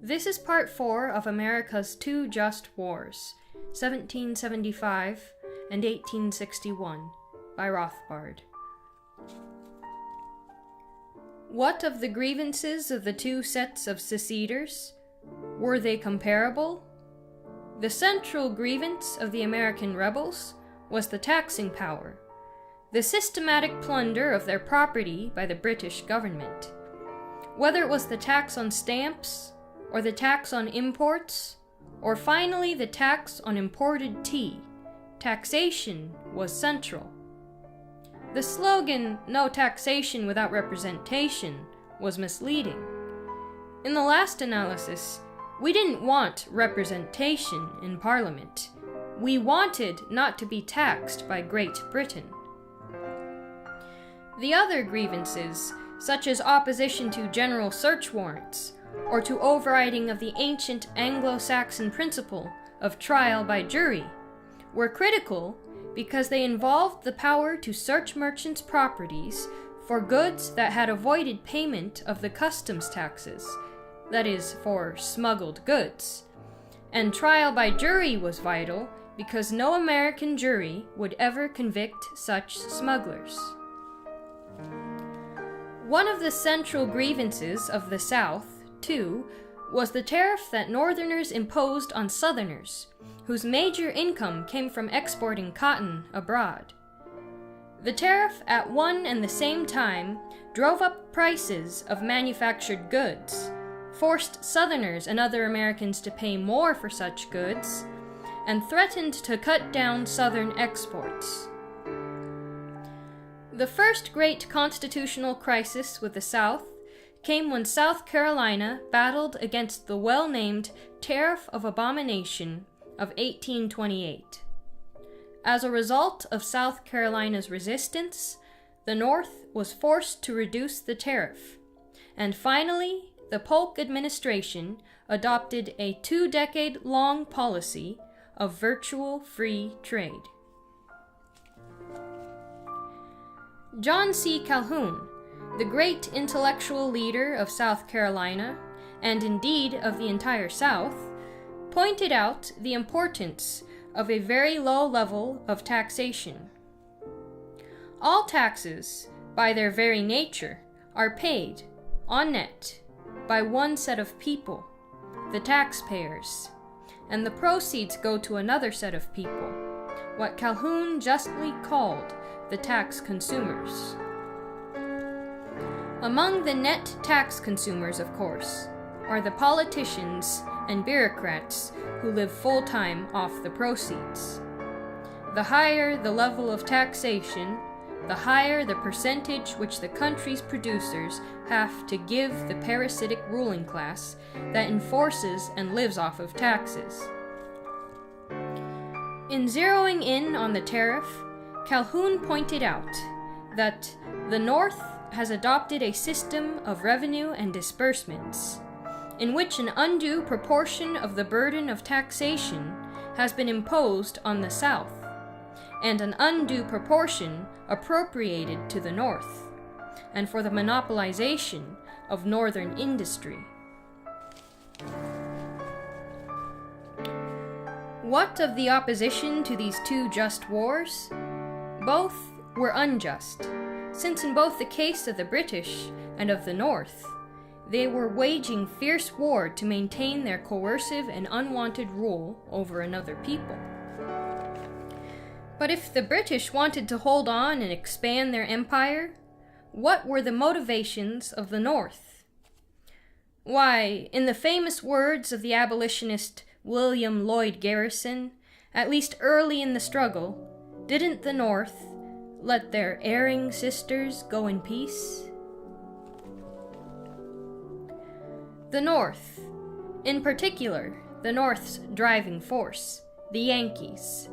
This is part 4 of America's Two Just Wars, 1775 and 1861, by Rothbard. What of the grievances of the two sets of seceders? Were they comparable? The central grievance of the American rebels was the taxing power, the systematic plunder of their property by the British government. Whether it was the tax on stamps, or the tax on imports, or finally the tax on imported tea, taxation was central. The slogan, "No taxation without representation," was misleading. In the last analysis, we didn't want representation in Parliament. We wanted not to be taxed by Great Britain. The other grievances, such as opposition to general search warrants, or to overriding of the ancient Anglo-Saxon principle of trial by jury, were critical because they involved the power to search merchants' properties for goods that had avoided payment of the customs taxes, that is, for smuggled goods. And trial by jury was vital because no American jury would ever convict such smugglers. One of the central grievances of the South, too, was the tariff that Northerners imposed on Southerners, whose major income came from exporting cotton abroad. The tariff at one and the same time drove up prices of manufactured goods, forced Southerners and other Americans to pay more for such goods, and threatened to cut down Southern exports. The first great constitutional crisis with the South came when South Carolina battled against the well-named Tariff of Abomination of 1828. As a result of South Carolina's resistance, the North was forced to reduce the tariff, and finally, the Polk administration adopted a 2-decade-long policy of virtual free trade. John C. Calhoun, the great intellectual leader of South Carolina, and indeed of the entire South, pointed out the importance of a very low level of taxation. All taxes, by their very nature, are paid, on net, by one set of people, the taxpayers, and the proceeds go to another set of people, what Calhoun justly called the tax consumers. Among the net tax consumers, of course, are the politicians and bureaucrats who live full-time off the proceeds. The higher the level of taxation, the higher the percentage which the country's producers have to give the parasitic ruling class that enforces and lives off of taxes. In zeroing in on the tariff, Calhoun pointed out that the North has adopted a system of revenue and disbursements, in which an undue proportion of the burden of taxation has been imposed on the South, and an undue proportion appropriated to the North, and for the monopolization of Northern industry. What of the opposition to these two just wars? Both were unjust, since in both the case of the British and of the North, they were waging fierce war to maintain their coercive and unwanted rule over another people. But if the British wanted to hold on and expand their empire, what were the motivations of the North? Why, in the famous words of the abolitionist William Lloyd Garrison, at least early in the struggle, didn't the North let their erring sisters go in peace? The North, in particular, the North's driving force, the Yankees,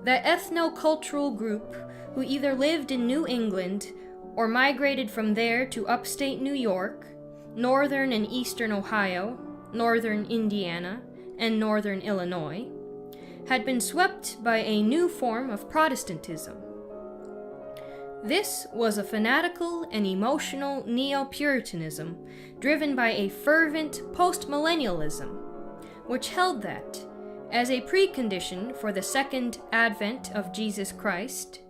that ethno-cultural group who either lived in New England or migrated from there to upstate New York, northern and eastern Ohio, northern Indiana, and northern Illinois, had been swept by a new form of Protestantism. This was a fanatical and emotional neo-Puritanism driven by a fervent post-millennialism, which held that, as a precondition for the second advent of Jesus Christ,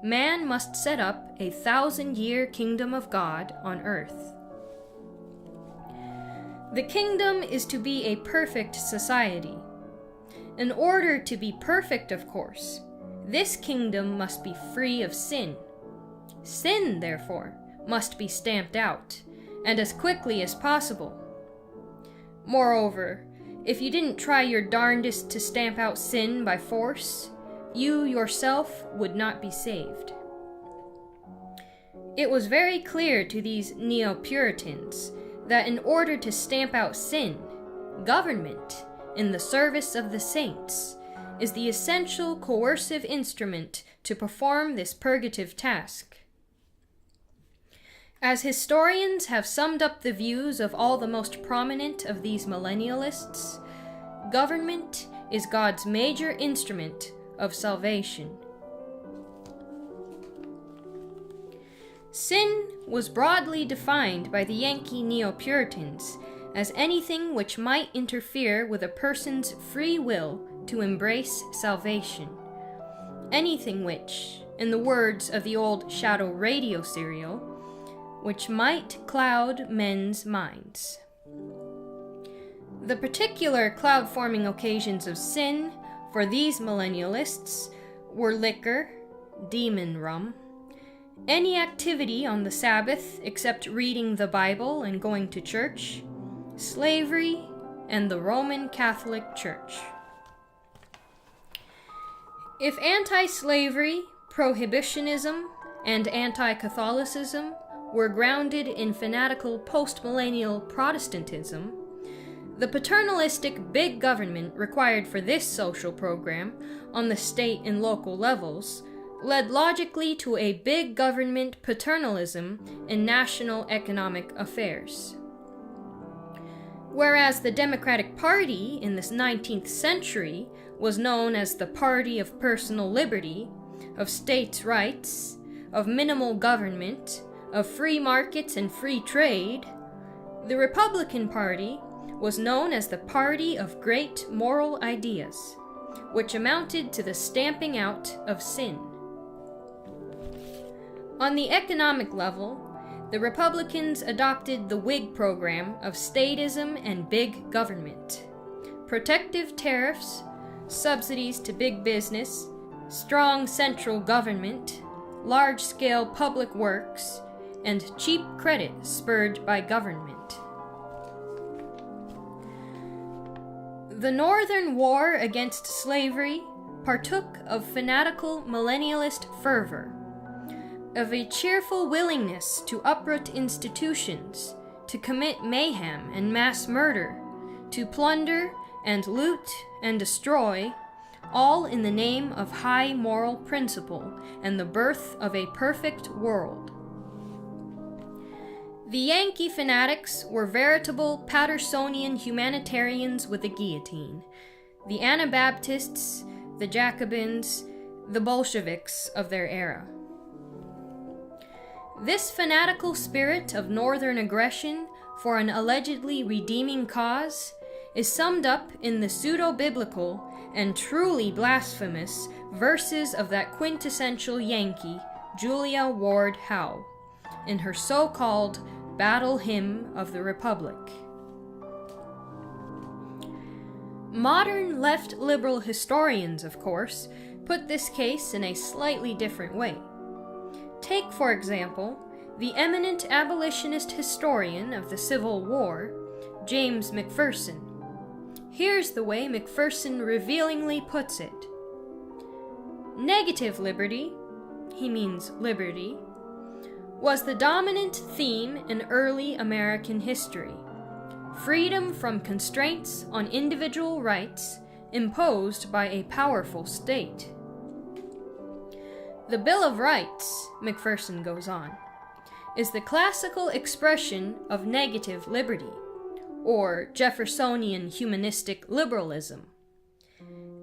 man must set up a 1,000-year kingdom of God on earth. The kingdom is to be a perfect society. In order to be perfect, of course, this kingdom must be free of sin. Sin, therefore, must be stamped out, and as quickly as possible. Moreover, if you didn't try your darndest to stamp out sin by force, you yourself would not be saved. It was very clear to these neo-Puritans that in order to stamp out sin, government, in the service of the saints, is the essential coercive instrument to perform this purgative task. As historians have summed up the views of all the most prominent of these millennialists, government is God's major instrument of salvation. Sin was broadly defined by the Yankee Neo-Puritans as anything which might interfere with a person's free will to embrace salvation. Anything which, in the words of the old Shadow radio serial, which might cloud men's minds. The particular cloud-forming occasions of sin for these millennialists were liquor, demon rum, any activity on the Sabbath except reading the Bible and going to church, slavery, and the Roman Catholic Church. If anti-slavery, prohibitionism, and anti-Catholicism were grounded in fanatical post-millennial Protestantism, the paternalistic big government required for this social program on the state and local levels led logically to a big government paternalism in national economic affairs. Whereas the Democratic Party in the 19th century was known as the party of personal liberty, of states' rights, of minimal government, of free markets and free trade, the Republican Party was known as the party of great moral ideas, which amounted to the stamping out of sin. On the economic level, the Republicans adopted the Whig program of statism and big government, protective tariffs, subsidies to big business, strong central government, large-scale public works, and cheap credit spurred by government. The Northern War against slavery partook of fanatical millennialist fervor, of a cheerful willingness to uproot institutions, to commit mayhem and mass murder, to plunder and loot and destroy, all in the name of high moral principle and the birth of a perfect world. The Yankee fanatics were veritable Pattersonian humanitarians with a guillotine, the Anabaptists, the Jacobins, the Bolsheviks of their era. This fanatical spirit of northern aggression for an allegedly redeeming cause is summed up in the pseudo-biblical and truly blasphemous verses of that quintessential Yankee, Julia Ward Howe, in her so-called Battle Hymn of the Republic. Modern left liberal historians, of course, put this case in a slightly different way. Take, for example, the eminent abolitionist historian of the Civil War, James McPherson. Here's the way McPherson revealingly puts it. Negative liberty, he means liberty, was the dominant theme in early American history. Freedom from constraints on individual rights imposed by a powerful state. The Bill of Rights, McPherson goes on, is the classical expression of negative liberty, or Jeffersonian humanistic liberalism.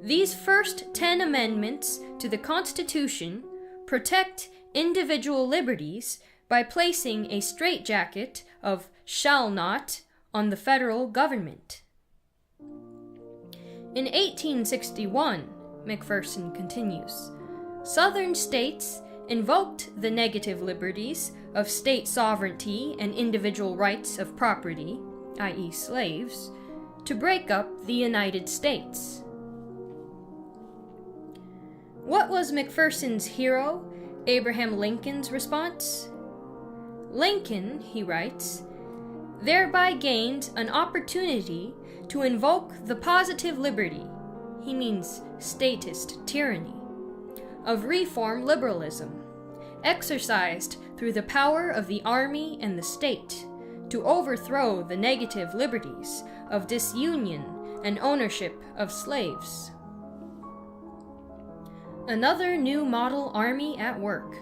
These first 10 amendments to the Constitution protect individual liberties by placing a straitjacket of shall not on the federal government. In 1861, McPherson continues, Southern states invoked the negative liberties of state sovereignty and individual rights of property, i.e. slaves, to break up the United States. What was McPherson's hero, Abraham Lincoln's response? Lincoln, he writes, thereby gained an opportunity to invoke the positive liberty, he means statist tyranny, of reform liberalism, exercised through the power of the army and the state to overthrow the negative liberties of disunion and ownership of slaves. Another new model army at work.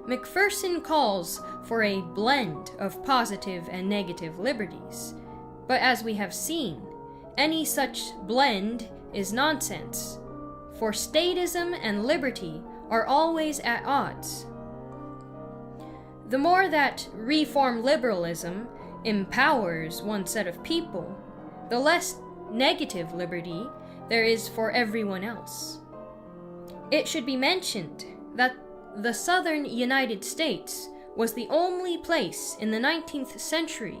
McPherson calls for a blend of positive and negative liberties, but as we have seen, any such blend is nonsense, for statism and liberty are always at odds. The more that reform liberalism empowers one set of people, the less negative liberty there is for everyone else. It should be mentioned that the southern United States was the only place in the 19th century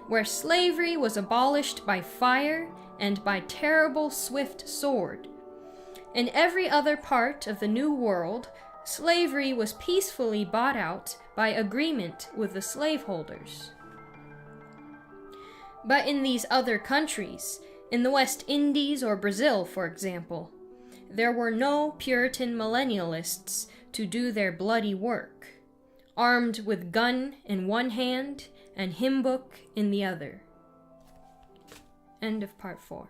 where slavery was abolished by fire and by terrible swift sword. In every other part of the New World, slavery was peacefully bought out by agreement with the slaveholders. But in these other countries, in the West Indies or Brazil, for example, there were no Puritan millennialists to do their bloody work, armed with gun in one hand and hymn book in the other. End of part 4.